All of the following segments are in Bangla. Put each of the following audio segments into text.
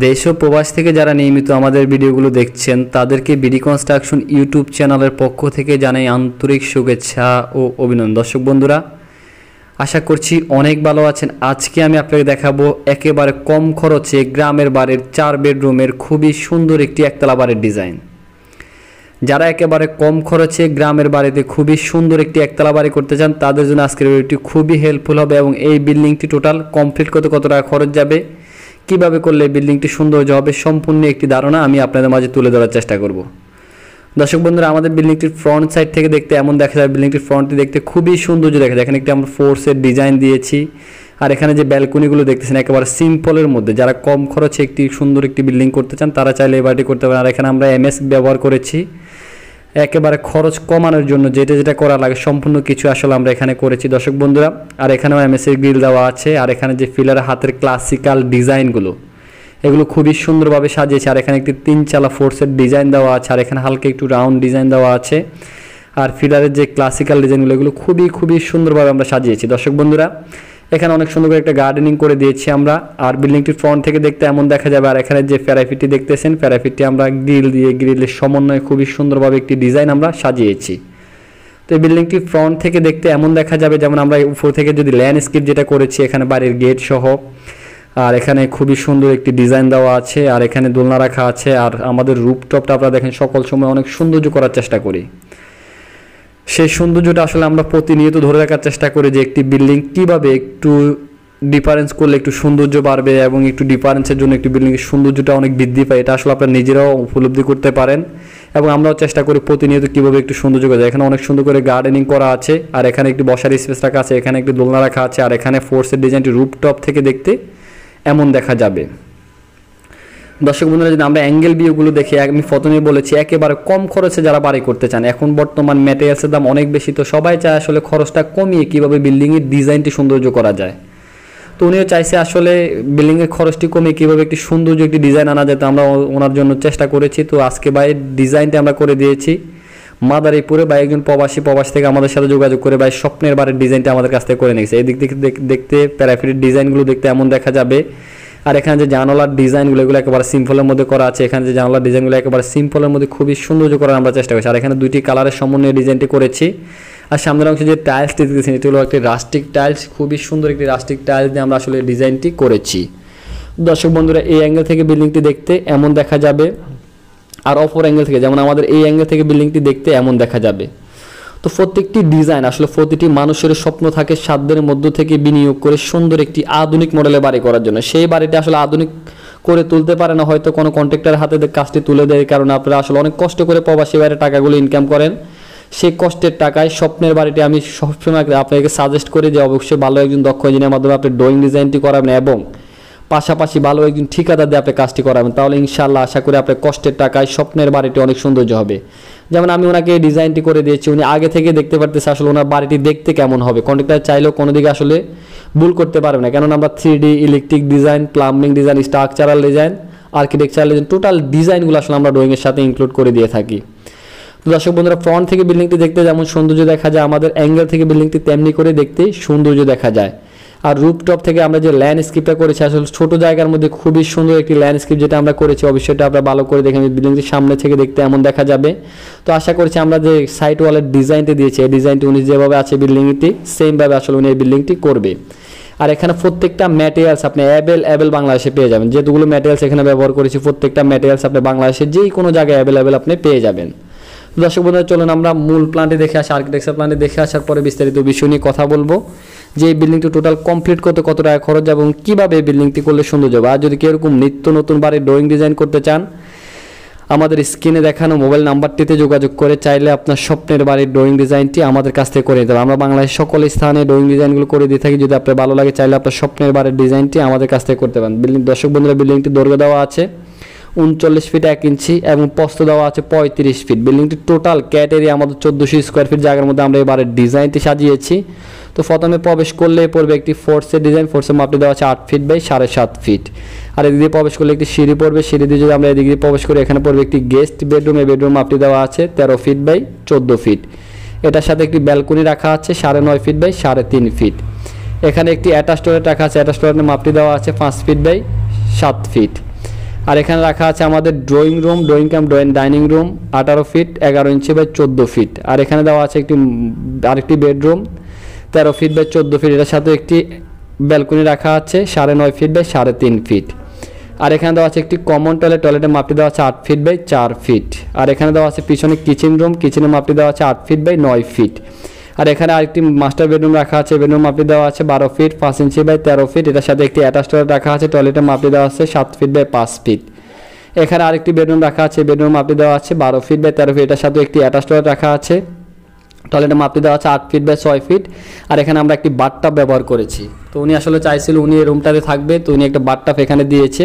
দেশ ও প্রবাস থেকে যারা নিয়মিত আমাদের ভিডিওগুলো দেখছেন তাদেরকে বিডি কনস্ট্রাকশন ইউটিউব চ্যানেলের পক্ষ থেকে জানাই আন্তরিক শুভেচ্ছা ও অভিনন্দন। দর্শক বন্ধুরা, আশা করছি অনেক ভালো আছেন। আজকে আমি আপনাকে দেখাবো একেবারে কম খরচে গ্রামের বাড়ির 4 বেডরুমের খুবই সুন্দর একটি একতলা বাড়ির ডিজাইন। যারা একেবারে কম খরচে গ্রামের বাড়িতে খুবই সুন্দর একটি একতলা বাড়ি করতে চান তাদের জন্য আজকের ভিডিওটি খুবই হেল্পফুল হবে এবং এই বিল্ডিংটি টোটাল কমপ্লিট করতে কত টাকা খরচ যাবে, কিভাবে করলে বিল্ডিংটি সৌন্দর্য হবে, সম্পূর্ণ একটি ধারণা আমি আপনাদের মাঝে তুলে ধরার চেষ্টা করব। দর্শক বন্ধুরা, আমাদের বিল্ডিংটির ফ্রন্ট সাইড থেকে দেখতে এমন দেখা যায়, বিল্ডিংটির ফ্রন্টটি দেখতে খুবই সৌন্দর্য দেখা যায়। এখানে একটি আমরা ফোর্সের ডিজাইন দিয়েছি, আর এখানে যে ব্যালকনিগুলো দেখতেছেন একেবারে সিম্পলের মধ্যে। যারা কম খরচে একটি সুন্দর একটি বিল্ডিং করতে চান তারা চাইলে এই বাড়িটি করতে পারেন। আর এখানে আমরা এমএস ব্যবহার করেছি একেবারে খরচ কমানোর জন্য, যেটা করা লাগে সম্পূর্ণ কিছু আসলে আমরা এখানে করেছি দর্শক বন্ধুরা। আর এখানেও এমএসের গ্রিল দেওয়া আছে, আর এখানে যে ফিলার হাতের ক্লাসিক্যাল ডিজাইনগুলো এগুলো খুবই সুন্দরভাবে সাজিয়েছে। আর এখানে একটি 3 চালা ফোর্সের ডিজাইন দেওয়া আছে, আর এখানে হালকা একটু রাউন্ড ডিজাইন দেওয়া আছে। আর ফিলারের যে ক্লাসিক্যাল ডিজাইনগুলো এগুলো খুবই সুন্দরভাবে আমরা সাজিয়েছি দর্শক বন্ধুরা। এখানে অনেক সুন্দর করে একটা গার্ডেনিং করে দিয়েছি আমরা। আর বিল্ডিংটির ফ্রন্ট থেকে দেখতে এমন দেখা যাবে। আর এখানে যে প্যারাফিটটি দেখতেছেন, প্যারাফিটটি আমরা গ্রিলের সমন্বয়ে খুবই সুন্দরভাবে একটি ডিজাইন আমরা সাজিয়েছি। তো এই বিল্ডিংটি ফ্রন্ট থেকে দেখতে এমন দেখা যাবে, যেমন আমরা উপর থেকে যদি ল্যান্ডস্কেপ যেটা করেছি এখানে বাড়ির গেট সহ। আর এখানে খুবই সুন্দর একটি ডিজাইন দেওয়া আছে, আর এখানে দোলনা রাখা আছে। আর আমাদের রুফটপটা আপনারা দেখেন সকল সময় অনেক সৌন্দর্য করার চেষ্টা করি। সেই সৌন্দর্যটা আসলে আমরা প্রতিনিয়ত ধরে রাখার চেষ্টা করি যে একটি বিল্ডিং কীভাবে একটু ডিফারেন্স করলে একটু সৌন্দর্য বাড়বে এবং একটু ডিফারেন্সের জন্য একটি বিল্ডিংয়ের সৌন্দর্যটা অনেক বৃদ্ধি পায়। এটা আসলে আপনারা নিজেরাও উপলব্ধি করতে পারেন এবং আমরাও চেষ্টা করি প্রতিনিয়ত কীভাবে একটু সৌন্দর্য করা যায়। এখানে অনেক সুন্দর করে গার্ডেনিং করা আছে, আর এখানে একটি বসার স্পেস রাখা আছে, এখানে একটি দোলনা রাখা আছে। আর এখানে ফোর্সের ডিজাইনটি রুফটপ থেকে দেখতে এমন দেখা যাবে। দর্শক বন্ধুরা, যদি আমরা অ্যাঙ্গেল ভিউগুলো দেখি, আমি প্রথমেই বলেছি একেবারে কম খরচে যারা বাড়ি করতে চান, এখন বর্তমান ম্যাটেরিয়ালসের দাম অনেক বেশি, তো সবাই চায় আসলে খরচটা কমিয়ে কীভাবে বিল্ডিংয়ের ডিজাইনটি সৌন্দর্য করা যায়। তো উনিও চাইছে আসলে বিল্ডিংয়ের খরচটি কমিয়ে কীভাবে একটি সৌন্দর্য একটি ডিজাইন আনা যায়, তো আমরা ওনার জন্য চেষ্টা করেছি। তো আজকে বাড়ির ডিজাইনটা আমরা করে দিয়েছি মাদারীপুরে, বা একজন প্রবাস থেকে আমাদের সাথে যোগাযোগ করে ভাই স্বপ্নের বাড়ির ডিজাইনটা আমাদের কাছ থেকে করে নিয়েছে। এই দিক থেকে দেখতে প্যারাফিটের ডিজাইনগুলো দেখতে এমন দেখা যাবে। আর এখানে যে জানালার ডিজাইনগুলো এগুলো একেবারে সিম্পলের মধ্যে করা আছে। এখানে যে জানালার ডিজাইনগুলো একেবারে সিম্পলের মধ্যে খুবই সৌন্দর্য করার আমরা চেষ্টা করছি। আর এখানে 2টি কালারের সমন্বয়ে ডিজাইনটি করেছি। আর সামনের অংশে যে টাইলসটি দেখতেছেন এটি হলো একটি রাস্টিক টাইলস, খুবই সুন্দর একটি রাস্টিক টাইলস দিয়ে আমরা আসলে ডিজাইনটি করেছি। দর্শক বন্ধুরা, এই অ্যাঙ্গেল থেকে বিল্ডিংটি দেখতে এমন দেখা যাবে, আর অপর অ্যাঙ্গেল থেকে যেমন আমাদের এই অ্যাঙ্গেল থেকে বিল্ডিংটি দেখতে এমন দেখা যাবে। তো প্রত্যেকটি ডিজাইন আসলে প্রতিটি মানুষের স্বপ্ন থাকে সাধ্যের মধ্য থেকে বিনিয়োগ করে সুন্দর একটি আধুনিক মডেলের বাড়ি করার জন্য। সেই বাড়িটা আসলে আধুনিক করে তুলতে পারে না, হয়তো কোনো কন্ট্রাক্টরের হাতে কাজটি তুলে দেয়, কারণ আপনারা আসলে অনেক কষ্ট করে প্রবাসী বাইরে টাকাগুলো ইনকাম করেন। সেই কষ্টের টাকায় স্বপ্নের বাড়িটি আমি সবসময় আপনাকে সাজেস্ট করি যে অবশ্যই ভালো একজন দক্ষ ইঞ্জিনিয়ার মাধ্যমে আপনি ড্রয়িং ডিজাইনটি করাবেন এবং পাশাপাশি ভালো একজন ঠিকাদার দিয়ে আপনি কাজটি করাবেন, তাহলে ইনশাআল্লাহ আশা করি আপনার কষ্টের টাকায় স্বপ্নের বাড়িটি অনেক সৌন্দর্য হবে। যেমন আমি ওনাকে ডিজাইনটি করে দিয়েছি, উনি আগে থেকে দেখতে পারতেছে আসলে ওনার বাড়িটি দেখতে কেমন হবে। কন্ট্রাক্টর চাইলেও কোনো দিকে আসলে ভুল করতে পারবে না, কেননা আমরা 3D electric design, plumbing design, structural design, architectural design, total ডিজাইনগুলো আসলে আমরা ড্রয়িংয়ের সাথে ইনক্লুড করে দিয়ে থাকি। তো দর্শক বন্ধুরা, ফ্রন্ট থেকে বিল্ডিংটি দেখতে যেমন সৌন্দর্য দেখা যায়, আমাদের অ্যাঙ্গেল থেকে বিল্ডিংটি তেমনি করে দেখতে সৌন্দর্য দেখা যায়। আর রুফটপ থেকে আমরা যে ল্যান্ডস্কেপটা করেছি আসলে ছোট জায়গার মধ্যে খুবই সুন্দর একটি ল্যান্ডস্কেপ যেটা আমরা করেছি, অবশ্যই এটা আপনারা ভালো করে দেখেন। বিল্ডিংটির সামনে থেকে দেখতে এমন দেখা যাবে। তো আশা করছি আমরা যে সাইড ওয়ালের ডিজাইনটি দিয়েছি এই ডিজাইনটি উনি যেভাবে আছে বিল্ডিংটি সেমভাবে আসলে উনি এই বিল্ডিংটি করবে। আর এখানে প্রত্যেকটা ম্যাটেরিয়ালস আপনি অ্যাভেলেবল বাংলাদেশে পেয়ে যাবেন। যেগুলো ম্যাটেরিয়ালস এখানে ব্যবহার করেছি প্রত্যেকটা ম্যাটেরিয়ালস আপনি বাংলাদেশে যে কোনো জায়গায় অ্যাভেলেবল আপনি পেয়ে যাবেন। দর্শক বন্ধুরা, চলুন আমরা মূল প্ল্যানটি দেখে আসি। আর্কিটেকচার প্ল্যানটি দেখে আসার পরে বিস্তারিত বিষয় নিয়ে কথা বলবো যে এই বিল্ডিংটি টোটাল কমপ্লিট করতে কত টাকা খরচ যাবে এবং কীভাবে এই বিল্ডিংটি করলে সুন্দর যাবে। আর যদি এরকম নিত্য নতুন বাড়ির ড্রয়িং ডিজাইন করতে চান, আমাদের স্ক্রিনে দেখানো মোবাইল নাম্বারটিতে যোগাযোগ করে চাইলে আপনার স্বপ্নের বাড়ির ড্রয়িং ডিজাইনটি আমাদের কাছ থেকে করে দিতে হবে। আমরা বাংলাদেশের সকল স্থানে ড্রয়িং ডিজাইনগুলো করে দিয়ে থাকি। যদি আপনার ভালো লাগে চাইলে আপনার স্বপ্নের বাড়ির ডিজাইনটি আমাদের কাছ থেকে করতে পারেন। দর্শক বন্ধুরা, বিল্ডিংটি দৈর্ঘ্য দেওয়া আছে 39 ফিট 1 ইঞ্চি এবং প্রস্থ দেওয়া আছে 35 ফিট। বিল্ডিংটি টোটাল ক্যাট এরিয়া আমাদের 1400 স্কোয়ার ফিট জায়গার মধ্যে আমরা এবারে ডিজাইনটি সাজিয়েছি। তো প্রথমে প্রবেশ করলে পড়বে একটি ফোর্সের ডিজাইন, ফোর্সের মাপটি দেওয়া আছে 8 ফিট বাই 7.5 ফিট। আর এদিক দিয়ে প্রবেশ করলে একটি সিঁড়ি পড়বে, সিঁড়ি দিয়ে যদি আমরা এদিক দিয়ে প্রবেশ করি এখানে পড়বে একটি গেস্ট বেডরুম, এই বেডরুম মাপটি দেওয়া আছে 13 ফিট বাই 14 ফিট। এটার সাথে একটি ব্যালকনি রাখা আছে 9.5 ফিট বাই 3.5 ফিট। এখানে একটি অ্যাটাচ টয়লেট রাখা আছে, অ্যাটাচ টয়লেটের মাপটি দেওয়া আছে 5 ফিট বাই 7 ফিট। আর এখানে রাখা আছে আমাদের drawing room, drawing cum dining room 18 feet 11 inch by 14 feet. আর এখানে দেওয়া আছে আরেকটি বেডরুম 13 ফিট বাই 14 ফিট, এটার সাথে একটি ব্যালকনি রাখা আছে 9.5 ফিট বাই 3.5 ফিট। আর এখানে দেওয়া আছে একটি কমন টয়লেট, টয়লেটের মাপটি দেওয়া আছে 8 ফিট বাই 4 ফিট। আর এখানে দেওয়া আছে পিছনে কিচেন রুম, কিচেনের মাপটি দেওয়া আছে 8 ফিট বাই 9 ফিট। আর এখানে আরেকটি মাস্টার বেডরুম রাখা আছে, বেডরুম মাপটি দেওয়া আছে 12 ফিট 5 ইঞ্চি বাই 13 ফিট, এটার সাথে একটি অ্যাটাচ টয়লেট রাখা আছে, টয়লেটের মাপটি দেওয়া আছে 7 ফিট বাই 5 ফিট। এখানে আরেকটি বেডরুম রাখা আছে, বেডরুম মাপটি দেওয়া আছে 12 ফিট বাই 13 ফিট, এটার সাথে একটি অ্যাটাচ টয়লেট রাখা আছে, টয়লেটের মাপটি দেওয়া আছে 8 ফিট বাই 6 ফিট। আর এখানে আমরা একটি বাথটাব ব্যবহার করেছি। তো উনি আসলে চাইছিল উনি এই রুমটাতে থাকবে, তো উনি একটা বাথটাব এখানে দিয়েছে।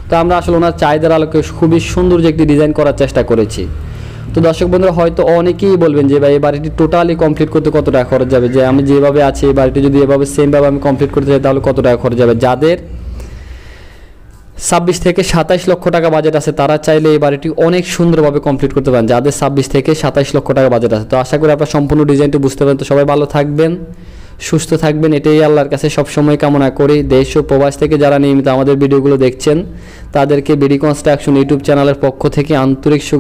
তো আমরা আসলে ওনার চাহিদার আলোকে খুবই সুন্দর যে একটি ডিজাইন করার চেষ্টা করেছি। তো দর্শক বন্ধুরা হয়তো অনেকেই বলবেন যে ভাই এই বাড়িটি টোটালি কমপ্লিট করতে কত টাকা খরচ যাবে, যে আমি যেভাবে আছি এই বাড়িটি যদি এভাবে সেমভাবে আমি কমপ্লিট করতে চাই তাহলে কত টাকা খরচ যাবে। যাদের 26 থেকে 27 লক্ষ টাকা বাজেট আছে তারা চাইলে এই বাড়িটি অনেক সুন্দরভাবে কমপ্লিট করতে পারেন, যাদের 26 থেকে 27 লক্ষ টাকা বাজেট আছে। তো আশা করি আপনারা সম্পূর্ণ ডিজাইনটি বুঝতে পারেন। তো সবাই ভালো থাকবেন, সুস্থ থাকবেন, এটাই আল্লাহর কাছে সবসময় কামনা করি। দেশ ও প্রবাস থেকে যারা নিয়মিত আমাদের ভিডিওগুলো দেখছেন তাদেরকে বিডি কনস্ট্রাকশন ইউটিউব চ্যানেলের পক্ষ থেকে আন্তরিক শুভেচ্ছা।